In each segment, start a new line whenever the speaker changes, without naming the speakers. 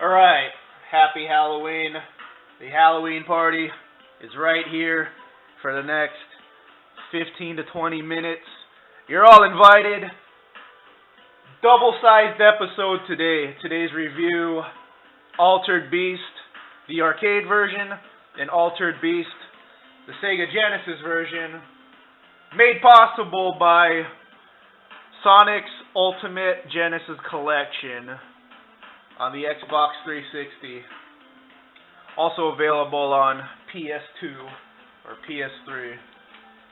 Alright, happy Halloween. The Halloween party is right here for the next 15 to 20 minutes. You're all invited. Double-sized episode today. Today's review, Altered Beast, the arcade version, and Altered Beast, the Sega Genesis version, made possible by Sonic's Ultimate Genesis Collection on the Xbox 360. Also available on PS2 or PS3.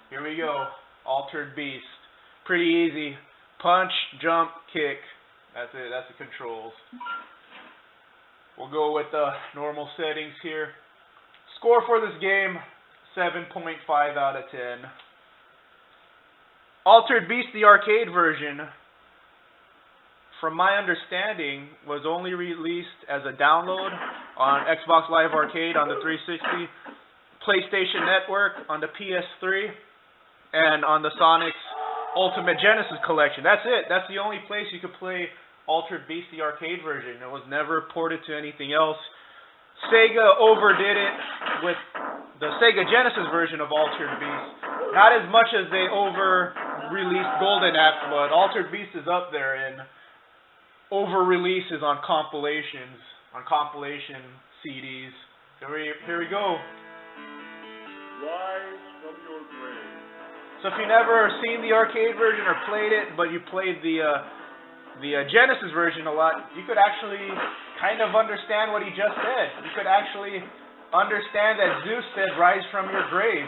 Here we go. Altered Beast. Pretty easy. Punch, jump, kick. That's it. That's the controls. We'll go with the normal settings here. Score for this game, 7.5 out of 10. Altered Beast, the arcade version, from my understanding, was only released as a download on Xbox Live Arcade on the 360, PlayStation Network on the PS3, and on the Sonic's Ultimate Genesis Collection. That's it. That's the only place you could play Altered Beast, the arcade version. It was never ported to anything else. Sega overdid it with the Sega Genesis version of Altered Beast. Not as much as they over-released Golden Axe, but Altered Beast is up there in over-releases on compilations, on compilation CDs. Here we go.
Rise from your grave.
So if you've never seen the arcade version or played it, but you played the Genesis version a lot, you could actually kind of understand what he just said. You could actually understand that Zeus said, "Rise from your grave."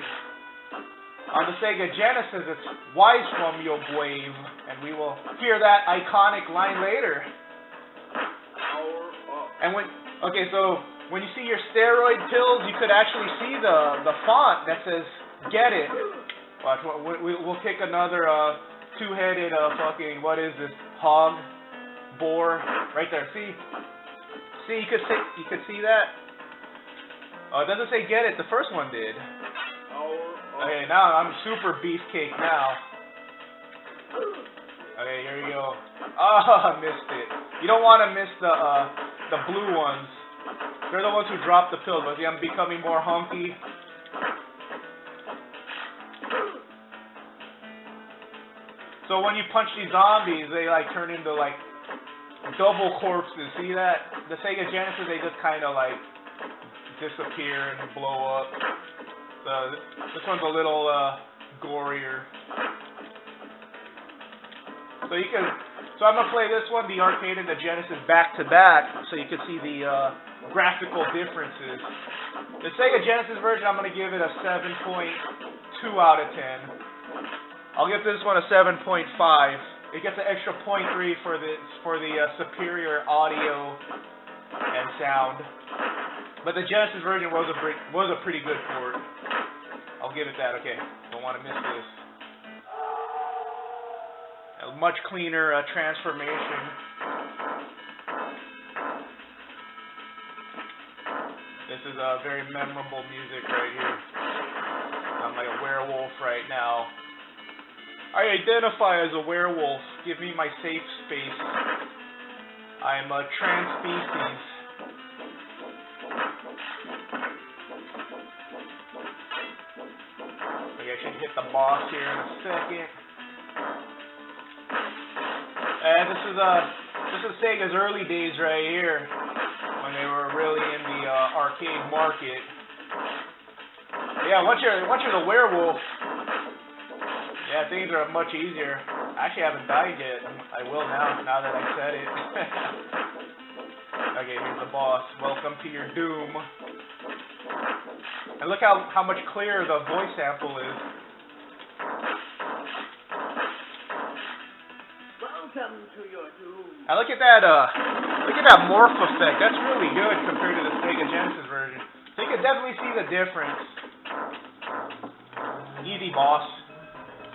On the Sega Genesis, it's "Rise from your grave," and we will hear that iconic line later. And so when you see your steroid pills, you could actually see the font that says "Get it." Watch, we'll pick another two-headed fucking, what is this, hog, boar, right there. See, you could see that. Oh, it doesn't say "Get it." The first one did. Okay, now I'm super beefcake now. Okay, here we go. Oh, I missed it. You don't want to miss the blue ones. They're the ones who drop the pills. But see, I'm becoming more hunky. So when you punch these zombies, they like turn into like double corpses. See that? The Sega Genesis, they just kind of like disappear and blow up. This one's a little gorier. So I'm gonna play this one, the arcade and the Genesis, back to back, so you can see the graphical differences. The Sega Genesis version, I'm gonna give it a 7.2 out of 10. I'll give this one a 7.5. It gets an extra 0.3 for the superior audio and sound. But the Genesis version was a pretty good port. I'll give it that. Okay, don't want to miss this. A much cleaner transformation. This is a very memorable music right here. I'm like a werewolf right now. I identify as a werewolf. Give me my safe space. I am a trans species. I should hit the boss here in a second. And this is Sega's early days right here, when they were really in the arcade market. Yeah, once you're the werewolf, yeah, things are much easier. I actually haven't died yet. I will now that I said it. Okay, here's the boss. Welcome to your doom. And look how much clearer the voice sample is.
Welcome to your doom.
And look at that morph effect. That's really good compared to the Sega Genesis version. So you can definitely see the difference. Easy boss.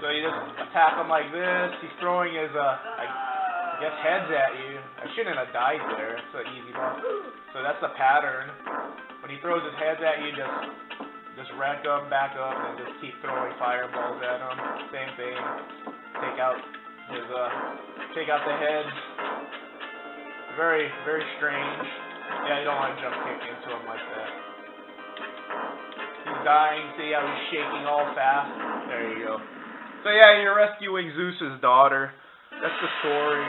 So you just attack him like this. He's throwing his I guess heads at you. I shouldn't have died there. It's an easy boss. So that's the pattern. When he throws his heads at you, just wreck them, back up, and just keep throwing fireballs at him. Same thing. Take out the heads. Very, very strange. Yeah, you don't want to jump kick into him like that. He's dying. See how he's shaking all fast? There you go. So yeah, you're rescuing Zeus's daughter. That's the story.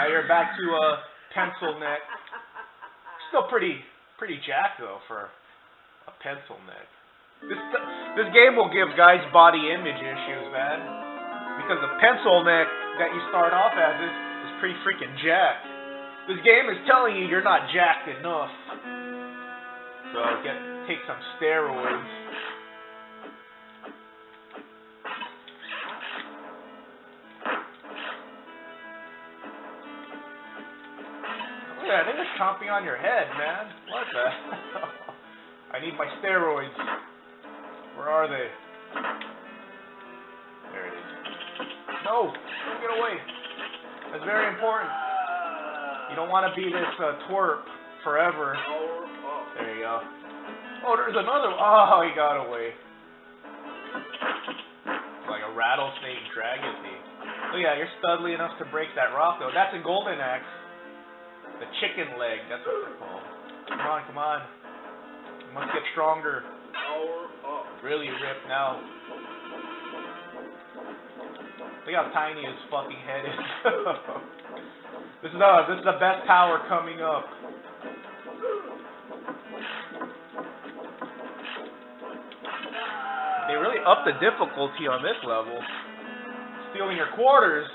Now you're back to pencil neck. Still pretty jacked though for a pencil neck. This game will give guys body image issues, man, because the pencil neck that you start off as is pretty freaking jacked. This game is telling you you're not jacked enough. So take some steroids. I think it's chomping on your head, man. What the hell? I need my steroids. Where are they? There it is. No! Don't get away. That's very important. You don't want to be this twerp forever. There you go. Oh, there's another one. Oh, he got away. Like a rattlesnake dragon thing. Oh yeah, you're studly enough to break that rock, though. That's a golden axe. The chicken leg, that's what they're called. Come on, come on. You must get stronger. Really ripped now. Look how tiny his fucking head is. This is the best power coming up. They really upped the difficulty on this level. Stealing your quarters.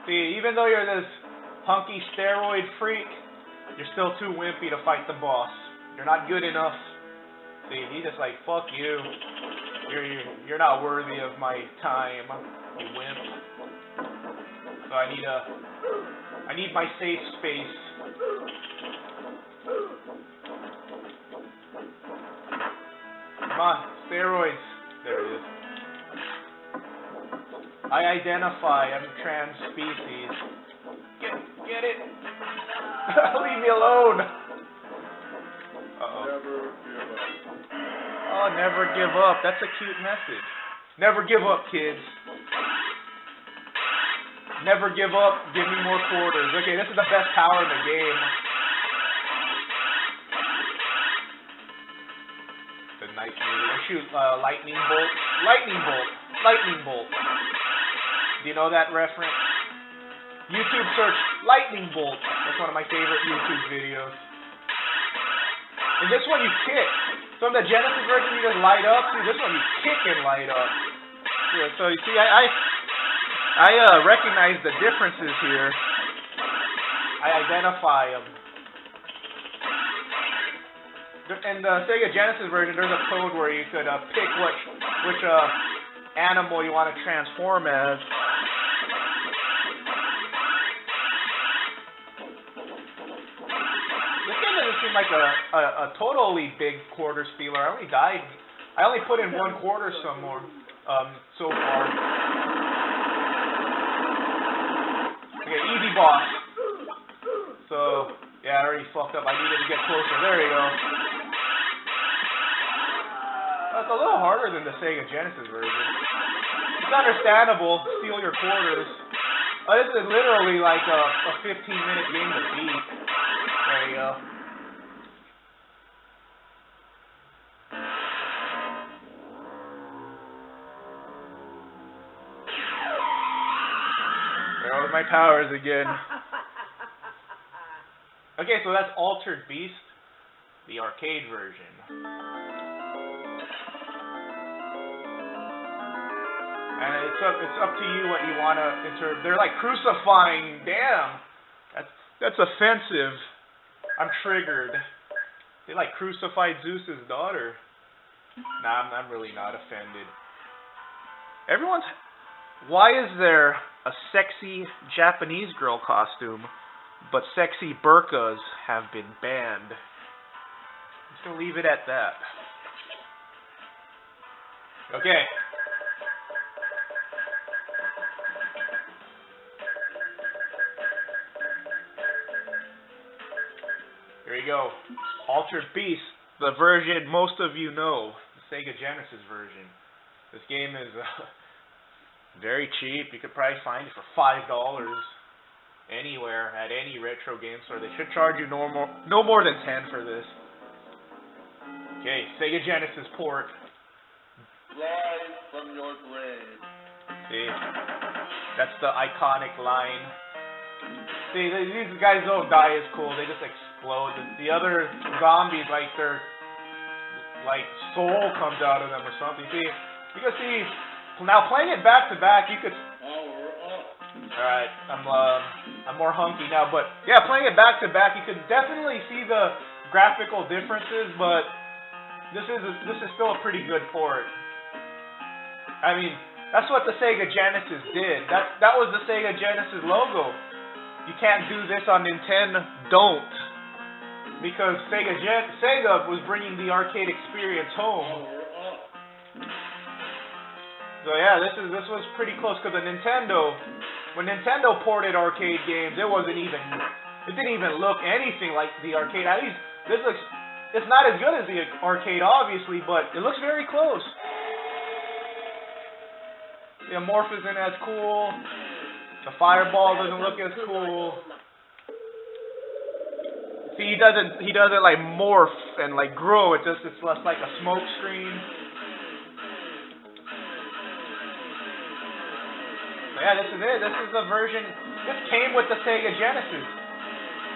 See, even though you're this hunky steroid freak, you're still too wimpy to fight the boss. You're not good enough. See, he's just like, fuck you. You're not worthy of my time, you wimp. So I need my safe space. Come on, steroids. There it is. I identify. I'm trans species. Get it. Leave me alone. Uh-oh. Oh, never give up. That's a cute message. Never give up, kids. Never give up. Give me more quarters. Okay, this is the best power in the game. The nice move. I shoot lightning bolt. Lightning bolt. Lightning bolt. Do you know that reference? YouTube search lightning bolt. That's one of my favorite YouTube videos. And this one you kick. So in the Genesis version you just light up. See, this one you kick and light up. Yeah, so you see, I recognize the differences here. I identify them. In the Sega Genesis version, there's a code where you could pick which animal you want to transform as. Seem like a totally big quarter stealer. I only put in 1 quarter some more so far. Okay, easy boss. So yeah, I already fucked up. I needed to get closer. There you go. That's a little harder than the Sega Genesis version. It's understandable. Steal your quarters. This is literally like a 15-minute game to beat. There you go. My powers again. Okay, so that's Altered Beast, the arcade version. And it's up to you what you want to insert. They're like crucifying. Damn, that's offensive. I'm triggered. They like crucified Zeus's daughter. Nah, I'm really not offended. Why is there a sexy Japanese girl costume, but sexy burqas have been banned? I'm just gonna leave it at that. Okay. Here we go. Altered Beast, the version most of you know, the Sega Genesis version. This game is Very cheap. You could probably find it for $5 anywhere at any retro game store. They should charge you no more than 10 for this. Okay, Sega Genesis port.
Rise from your grave.
See, that's the iconic line. See, these guys don't die as cool. They just explode. The other zombies, like their soul comes out of them or something. See, you can see now playing it back to back. You could. All right, I'm more hunky now, but yeah, playing it back to back, you could definitely see the graphical differences, but this is still a pretty good port. I mean, that's what the Sega Genesis did. That was the Sega Genesis logo. You can't do this on Nintendo. Don't, because Sega was bringing the arcade experience home. So yeah, this was pretty close because when Nintendo ported arcade games, it didn't even look anything like the arcade. At least it's not as good as the arcade, obviously, but it looks very close. The morph isn't as cool. The fireball doesn't look as cool. See, he doesn't like morph and like grow. It's less like a smoke screen. But yeah, this is it. This is the version. This came with the Sega Genesis,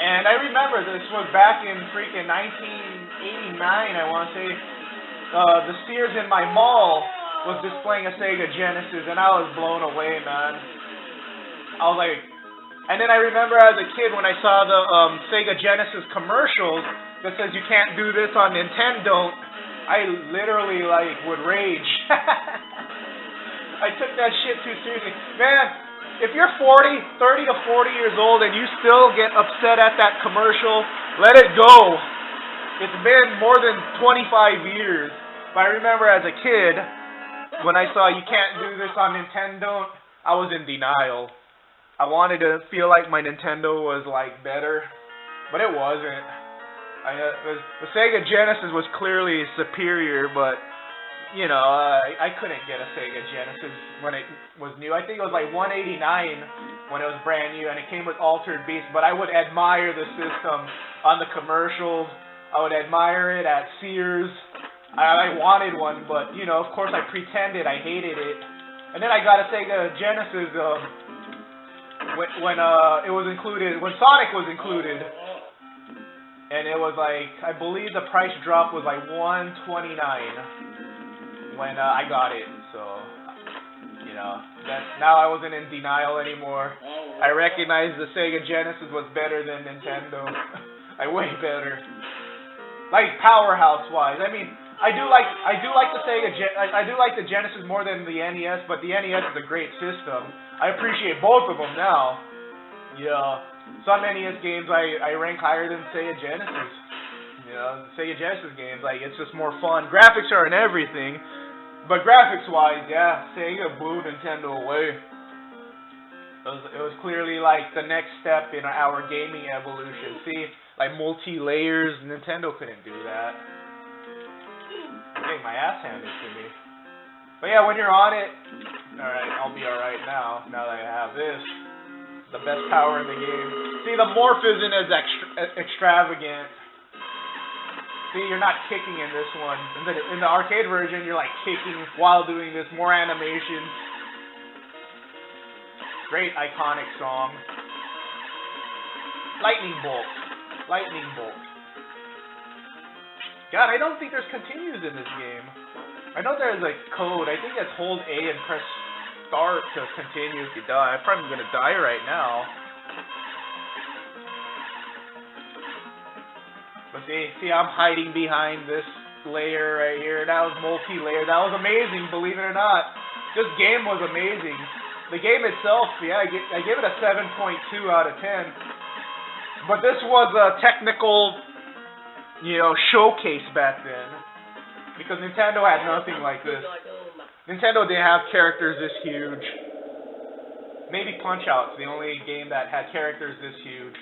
and I remember this was back in freaking 1989. I want to say the Sears in my mall was displaying a Sega Genesis, and I was blown away, man. I was like, and then I remember as a kid when I saw the Sega Genesis commercials that says you can't do this on Nintendo, I literally like would rage. I took that shit too seriously. Man, if you're 30 to 40 years old and you still get upset at that commercial, let it go. It's been more than 25 years. But I remember as a kid, when I saw you can't do this on Nintendo, I was in denial. I wanted to feel like my Nintendo was like better, but it wasn't. The Sega Genesis was clearly superior, but you know, I couldn't get a Sega Genesis when it was new. I think it was like $189 when it was brand new, and it came with Altered Beast. But I would admire the system on the commercials. I would admire it at Sears. I wanted one, but you know, of course, I pretended I hated it. And then I got a Sega Genesis when it was included, when Sonic was included, and it was like, I believe the price drop was like $129 when I got it. So you know, now I wasn't in denial anymore. I recognized the Sega Genesis was better than Nintendo. Way better. Like powerhouse wise, I mean. I do like the Genesis more than the NES, but the NES is a great system. I appreciate both of them now. Yeah, some NES games I rank higher than Sega Genesis. You know, Sega Genesis games, like, it's just more fun. Graphics are in everything, but graphics wise, yeah, Sega blew Nintendo away. It was clearly like the next step in our gaming evolution. See, like multi-layers, Nintendo couldn't do that. Getting my ass handed to me. But yeah, when you're on it, alright, I'll be alright now that I have this. The best power in the game. See, the morph isn't as extravagant. See, you're not kicking in this one. In the arcade version, you're like kicking while doing this, more animation. Great iconic song. Lightning Bolt. Lightning Bolt. God, I don't think there's continues in this game. I know there's a code. I think it's hold A and press start to continue if you die. I'm probably gonna die right now. But see, I'm hiding behind this layer right here. That was multi-layer. That was amazing, believe it or not. This game was amazing. The game itself, yeah, I gave it a 7.2 out of 10. But this was a technical, you know, showcase back then, because Nintendo had nothing like this. Nintendo didn't have characters this huge. Maybe Punch-Out's the only game that had characters this huge.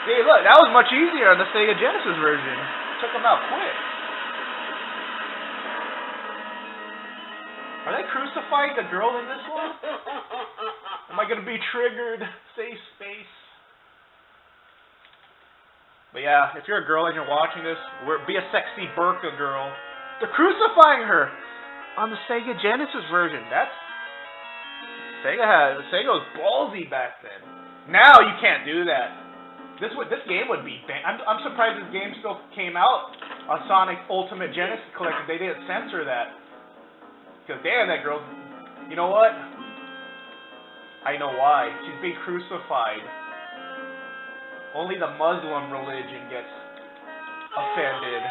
See, look, that was much easier on the Sega Genesis version. Took them out quick. Are they crucifying the girl in this one? Am I gonna be triggered? Safe space. But yeah, if you're a girl and you're watching this, be a sexy burqa girl. They're crucifying her on the Sega Genesis version. Sega was ballsy back then. Now you can't do that. This game would be banned. I'm surprised this game still came out on Sonic Ultimate Genesis Collection. They didn't censor that. Because damn, that girl. You know what? I know why. She's being crucified. Only the Muslim religion gets offended.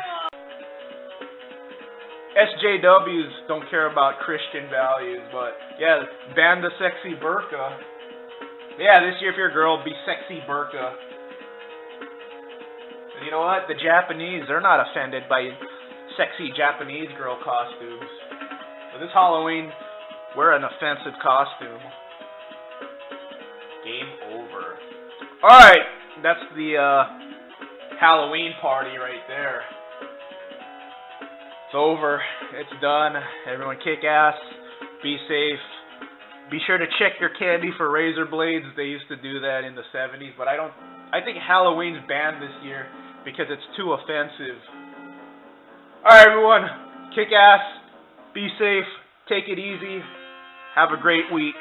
SJWs don't care about Christian values, but yeah, ban the sexy burqa. Yeah, this year if you're a girl, be sexy burqa. And you know what? The Japanese, they're not offended by sexy Japanese girl costumes. So this Halloween, wear an offensive costume. Game over. Alright, that's the Halloween party right there. It's over. It's done. Everyone kick ass. Be safe. Be sure to check your candy for razor blades. They used to do that in the 70s, but I think Halloween's banned this year because it's too offensive. Alright everyone, kick ass. Be safe. Take it easy. Have a great week.